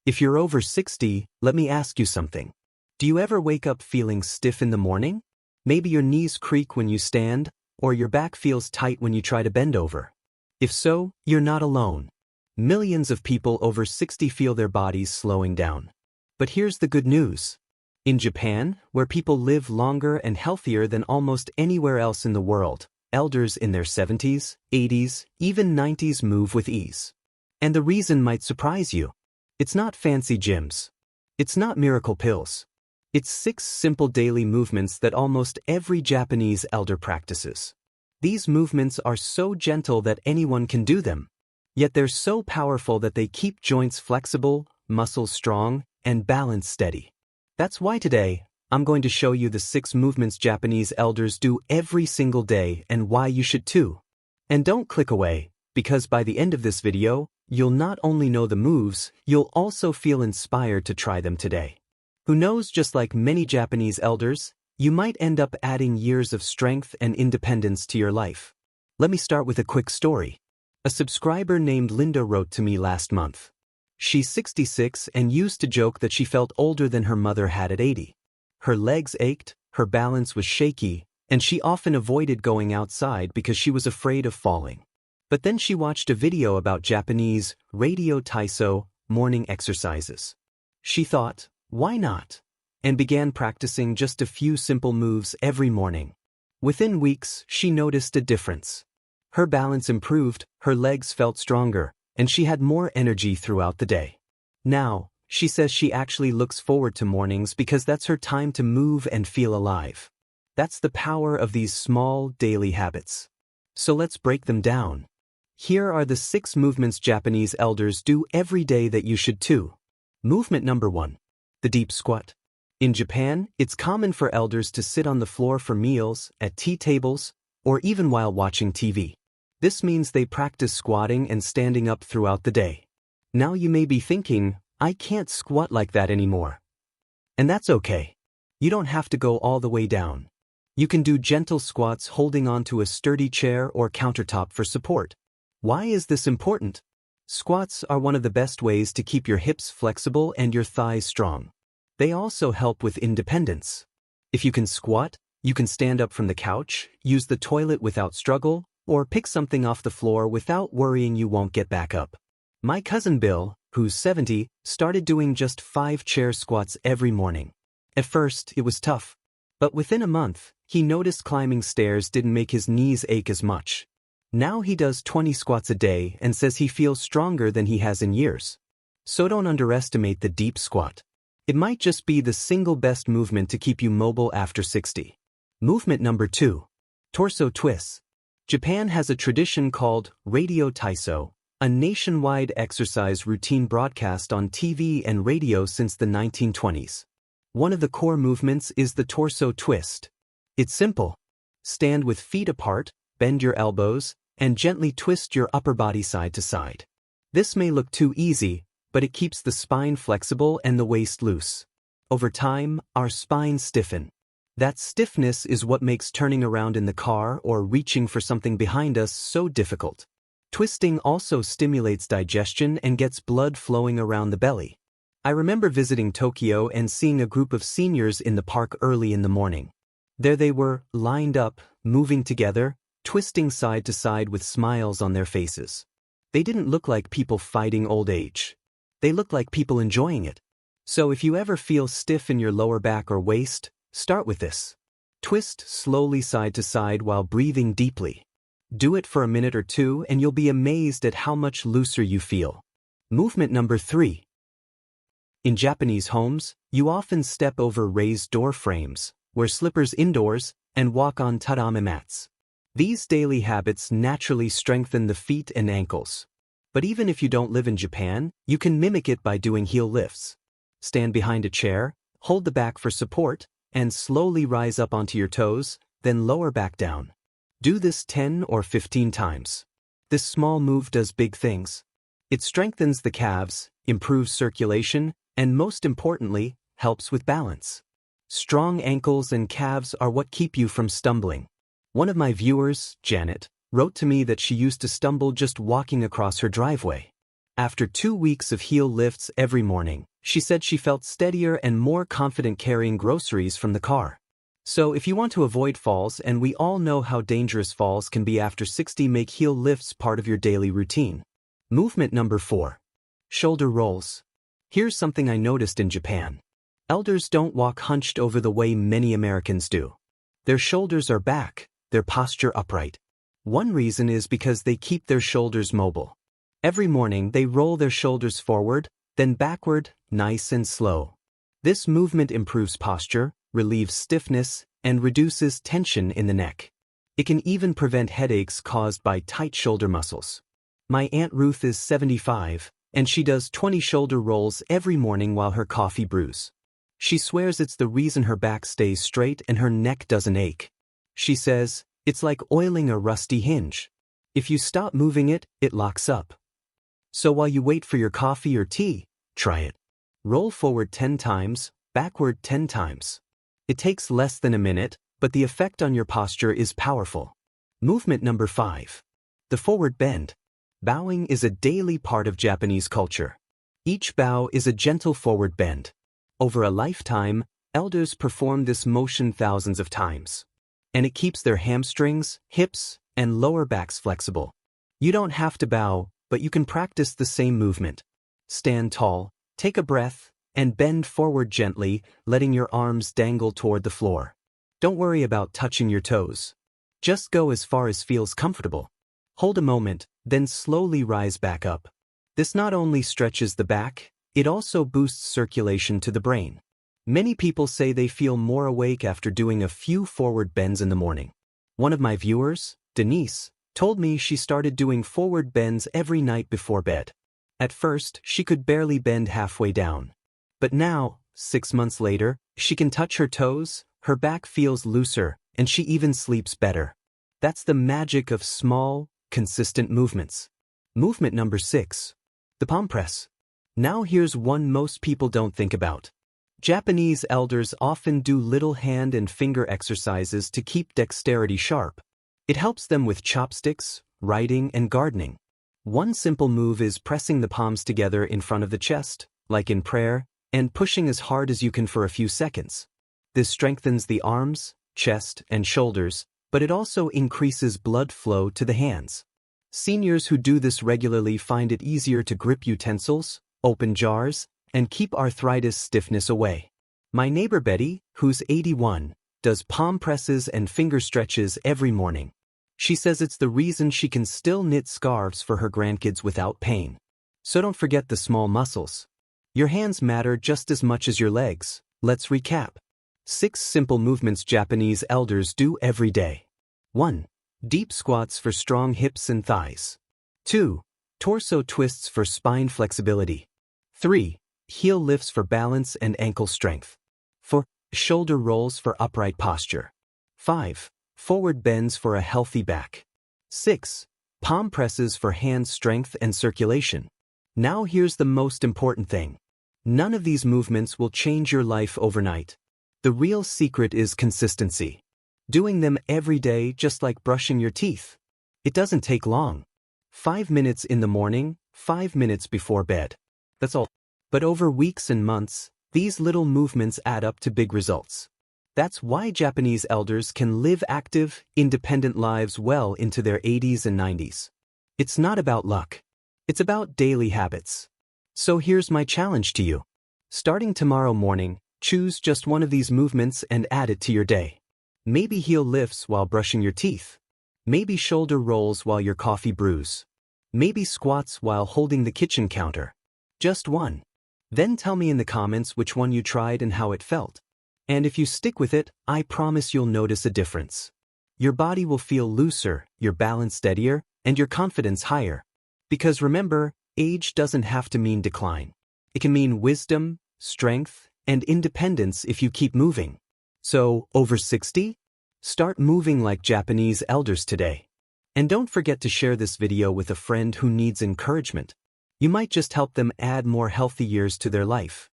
If you're over 60, let me ask you something. Do you ever wake up feeling stiff in the morning? Maybe your knees creak when you stand, or your back feels tight when you try to bend over. If so, you're not alone. Millions of people over 60 feel their bodies slowing down. But here's the good news. In Japan, where people live longer and healthier than almost anywhere else in the world, elders in their 70s, 80s, even 90s move with ease. And the reason might surprise you. It's not fancy gyms. It's not miracle pills. It's 6 simple daily movements that almost every Japanese elder practices. These movements are so gentle that anyone can do them. Yet they're so powerful that they keep joints flexible, muscles strong, and balance steady. That's why today, I'm going to show you the 6 movements Japanese elders do every single day and why you should too. And don't click away, because by the end of this video, you'll not only know the moves, you'll also feel inspired to try them today. Who knows, just like many Japanese elders, you might end up adding years of strength and independence to your life. Let me start with a quick story. A subscriber named Linda wrote to me last month. She's 66 and used to joke that she felt older than her mother had at 80. Her legs ached, her balance was shaky, and she often avoided going outside because she was afraid of falling. But then she watched a video about Japanese Radio Taiso morning exercises. She thought, why not? And began practicing just a few simple moves every morning. Within weeks, she noticed a difference. Her balance improved, her legs felt stronger, and she had more energy throughout the day. Now, she says she actually looks forward to mornings because that's her time to move and feel alive. That's the power of these small, daily habits. So let's break them down. Here are the 6 movements Japanese elders do every day that you should too. Movement number 1. The deep squat. In Japan, it's common for elders to sit on the floor for meals, at tea tables, or even while watching TV. This means they practice squatting and standing up throughout the day. Now you may be thinking, I can't squat like that anymore. And that's okay. You don't have to go all the way down. You can do gentle squats holding onto a sturdy chair or countertop for support. Why is this important? Squats are one of the best ways to keep your hips flexible and your thighs strong. They also help with independence. If you can squat, you can stand up from the couch, use the toilet without struggle, or pick something off the floor without worrying you won't get back up. My cousin Bill, who's 70, started doing just 5 chair squats every morning. At first, it was tough. But within a month, he noticed climbing stairs didn't make his knees ache as much. Now he does 20 squats a day and says he feels stronger than he has in years. So don't underestimate the deep squat. It might just be the single best movement to keep you mobile after 60. Movement number 2. Torso twists. Japan has a tradition called Radio Taiso, a nationwide exercise routine broadcast on TV and radio since the 1920s. One of the core movements is the torso twist. It's simple. Stand with feet apart, bend your elbows, and gently twist your upper body side to side. This may look too easy, but it keeps the spine flexible and the waist loose. Over time, our spines stiffen. That stiffness is what makes turning around in the car or reaching for something behind us so difficult. Twisting also stimulates digestion and gets blood flowing around the belly. I remember visiting Tokyo and seeing a group of seniors in the park early in the morning. There they were, lined up, moving together, twisting side to side with smiles on their faces. They didn't look like people fighting old age. They looked like people enjoying it. So if you ever feel stiff in your lower back or waist, start with this. Twist slowly side to side while breathing deeply. Do it for a minute or 2 and you'll be amazed at how much looser you feel. Movement number 3. In Japanese homes, you often step over raised door frames, wear slippers indoors, and walk on tatami mats. These daily habits naturally strengthen the feet and ankles. But even if you don't live in Japan, you can mimic it by doing heel lifts. Stand behind a chair, hold the back for support, and slowly rise up onto your toes, then lower back down. Do this 10 or 15 times. This small move does big things. It strengthens the calves, improves circulation, and most importantly, helps with balance. Strong ankles and calves are what keep you from stumbling. One of my viewers, Janet, wrote to me that she used to stumble just walking across her driveway. After 2 weeks of heel lifts every morning, she said she felt steadier and more confident carrying groceries from the car. So if you want to avoid falls, and we all know how dangerous falls can be after 60, make heel lifts part of your daily routine. Movement number 4. Shoulder rolls. Here's something I noticed in Japan. Elders don't walk hunched over the way many Americans do. Their shoulders are back, their posture upright. One reason is because they keep their shoulders mobile. Every morning they roll their shoulders forward, then backward, nice and slow. This movement improves posture, relieves stiffness, and reduces tension in the neck. It can even prevent headaches caused by tight shoulder muscles. My Aunt Ruth is 75, and she does 20 shoulder rolls every morning while her coffee brews. She swears it's the reason her back stays straight and her neck doesn't ache. She says, it's like oiling a rusty hinge. If you stop moving it, it locks up. So while you wait for your coffee or tea, try it. Roll forward 10 times, backward 10 times. It takes less than a minute, but the effect on your posture is powerful. Movement number 5. The forward bend. Bowing is a daily part of Japanese culture. Each bow is a gentle forward bend. Over a lifetime, elders perform this motion thousands of times. And it keeps their hamstrings, hips, and lower backs flexible. You don't have to bow, but you can practice the same movement. Stand tall, take a breath, and bend forward gently, letting your arms dangle toward the floor. Don't worry about touching your toes. Just go as far as feels comfortable. Hold a moment, then slowly rise back up. This not only stretches the back, it also boosts circulation to the brain. Many people say they feel more awake after doing a few forward bends in the morning. One of my viewers, Denise, told me she started doing forward bends every night before bed. At first, she could barely bend halfway down. But now, 6 months later, she can touch her toes, her back feels looser, and she even sleeps better. That's the magic of small, consistent movements. Movement number 6. The palm press. Now here's one most people don't think about. Japanese elders often do little hand and finger exercises to keep dexterity sharp. It helps them with chopsticks, writing, and gardening. One simple move is pressing the palms together in front of the chest, like in prayer, and pushing as hard as you can for a few seconds. This strengthens the arms, chest, and shoulders, but it also increases blood flow to the hands. Seniors who do this regularly find it easier to grip utensils, open jars, and keep arthritis stiffness away. My neighbor Betty, who's 81, does palm presses and finger stretches every morning. She says it's the reason she can still knit scarves for her grandkids without pain. So don't forget the small muscles. Your hands matter just as much as your legs. Let's recap. 6 simple movements Japanese elders do every day. 1. Deep squats for strong hips and thighs. 2. Torso twists for spine flexibility. 3. Heel lifts for balance and ankle strength. 4. Shoulder rolls for upright posture. 5. Forward bends for a healthy back. 6. Palm presses for hand strength and circulation. Now here's the most important thing. None of these movements will change your life overnight. The real secret is consistency. Doing them every day, just like brushing your teeth. It doesn't take long. 5 minutes in the morning, 5 minutes before bed. That's all. But over weeks and months, these little movements add up to big results. That's why Japanese elders can live active, independent lives well into their 80s and 90s. It's not about luck. It's about daily habits. So here's my challenge to you. Starting tomorrow morning, choose just one of these movements and add it to your day. Maybe heel lifts while brushing your teeth. Maybe shoulder rolls while your coffee brews. Maybe squats while holding the kitchen counter. Just one. Then tell me in the comments which one you tried and how it felt. And if you stick with it, I promise you'll notice a difference. Your body will feel looser, your balance steadier, and your confidence higher. Because remember, age doesn't have to mean decline. It can mean wisdom, strength, and independence if you keep moving. So, over 60? Start moving like Japanese elders today. And don't forget to share this video with a friend who needs encouragement. You might just help them add more healthy years to their life.